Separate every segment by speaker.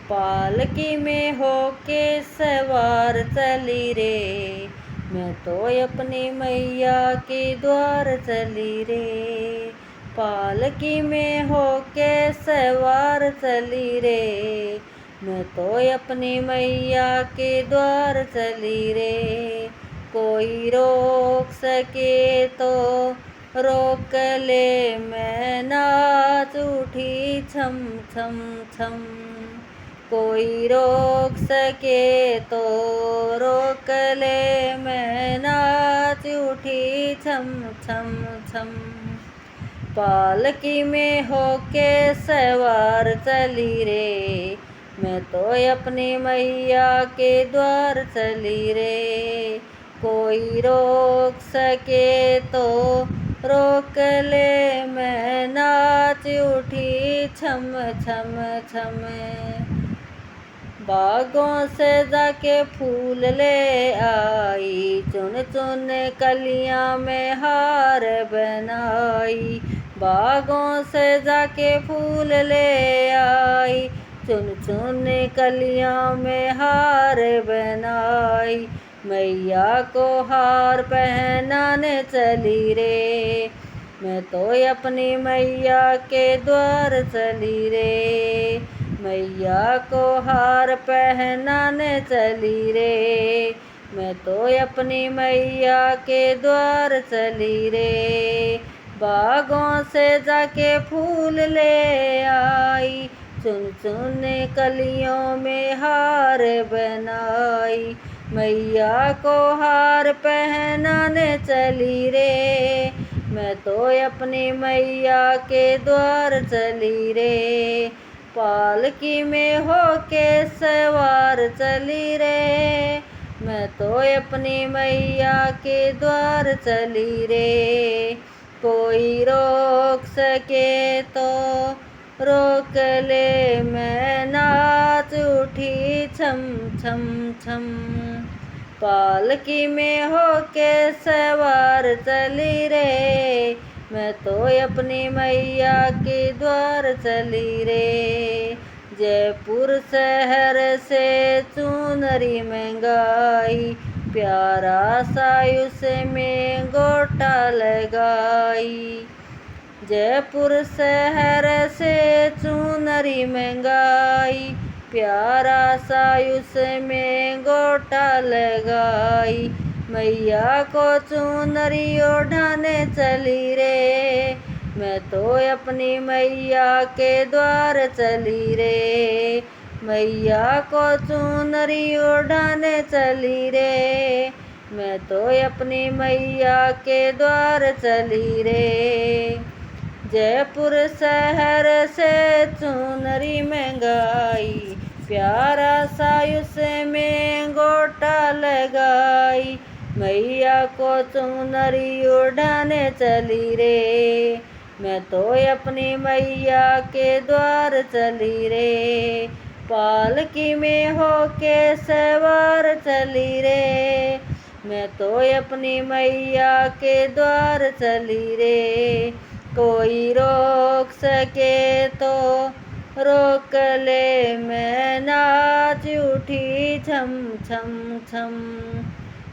Speaker 1: पालकी में होके सवार चली रे, मैं तो अपनी मैया के द्वार चली रे। पालकी में होके सवार चली रे, मैं तो अपनी मैया के द्वार चली रे। कोई रोक सके तो रोक ले, मैं नाच उठी छम छम छम। कोई रोक सके तो रोक ले, मैं नाच उठी छम छम छम। पालकी में होके सवार चली रे, मैं तो अपनी मैया के द्वार चली रे। कोई रोक सके तो रोक ले, मैं नाच उठी छम छम छम। बागों से जाके फूल ले आई, चुन चुन कलियां में हार बनाई। बागों से जाके फूल ले आई, चुन चुन कलियां में हार बनाई। मैया को हार पहनाने चली रे, मैं तो अपनी मैया के द्वार चली रे। मैया को हार पहनाने चली रे, मैं तो अपनी मैया के द्वार चली रे। बागों से जाके फूल ले आई, चुन चुन कलियों में हार बनाई। मैया को हार पहनाने चली रे, मैं तो अपनी मैया के द्वार चली रे। पालकी में होके सवार चली रे, मैं तो अपनी मैया के द्वार चली रे। कोई रोक सके तो रोक ले, मैं नाच उठी छम छम छम। पालकी में होके सवार चली रे, मैं तो अपनी मैया के द्वार चली रे। जयपुर शहर से चुनरी मंगाई, प्यारा सायुस में गोटा लगाई। जयपुर शहर से चुनरी मंगाई, प्यारा सायुस में गोटा लगाई। मैया को चुनरी ओढ़ाने चली रे, मैं तो अपनी मैया के द्वार चली रे। मैया को चुनरी ओढ़ाने चली रे, मैं तो अपनी मैया के द्वार चली रे। जयपुर शहर से चुनरी मंगाई, प्यारा सायुस में गोटा लगाई। मैया को चुनरी ओढ़ाने चली रे, मैं तो अपनी मैया के द्वार चली रे। पालकी में होके सवार चली रे, मैं तो अपनी मैया के द्वार चली रे। कोई रोक सके तो रोक ले, मैं नाच उठी छम छम छम।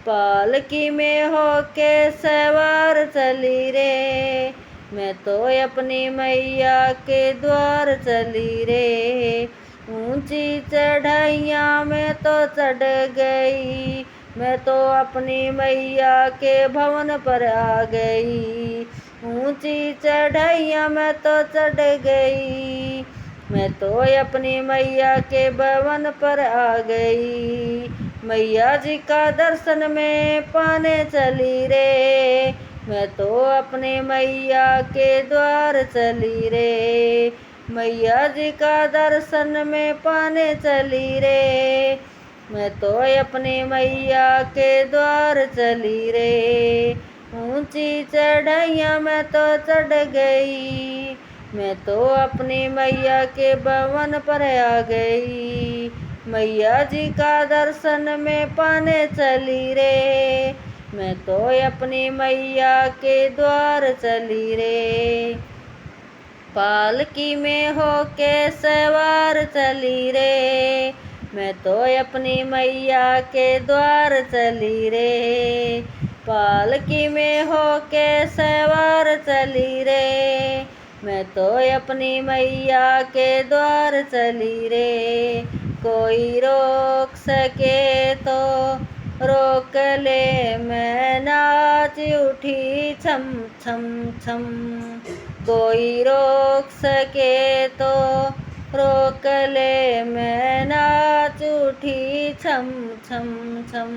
Speaker 1: पालकी में होके सवार चली रे, मैं तो अपनी मैया के द्वार चली रे। ऊंची चढ़ाइयाँ में तो चढ़ गई, मैं तो अपनी मैया के भवन पर आ गई। ऊंची चढ़ाइयाँ में तो चढ़ गई, मैं तो अपनी मैया के भवन पर आ गई। मैया जी का दर्शन में पाने चली रे, मैं तो अपने मैया के द्वार चली रे। मैया जी का दर्शन में पाने चली रे, मैं तो अपने मैया के द्वार चली रे। ऊंची चढ़ाइयाँ मैं तो चढ़ गई, मैं तो अपनी मैया के भवन पर आ गई। मैया जी का दर्शन में पाने चली रे, मैं तो अपनी मैया के द्वार चली रे। पालकी में होके सवार चली रे, मैं तो अपनी मैया के द्वार चली रे। पालकी में होके सवार चली रे, मैं तो अपनी मैया के द्वार चली रे। कोई रोक सके तो रोक ले, मैं नाच उठी छम छम छम। कोई रोक सके तो रोक ले, मैं नाच उठी छम छम छम।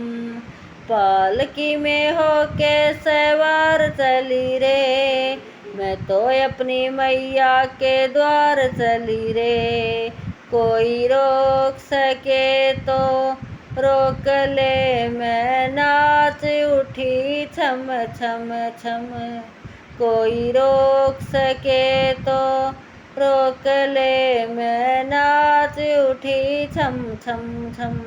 Speaker 1: पालकी में होके सवार चली रे, मैं तो अपनी मैया के द्वार चली रे। कोई रोक सके तो रोक ले, मैं नाच उठी छम छम छम। कोई रोक सके तो रोक ले, मैं नाच उठी छम छम छम।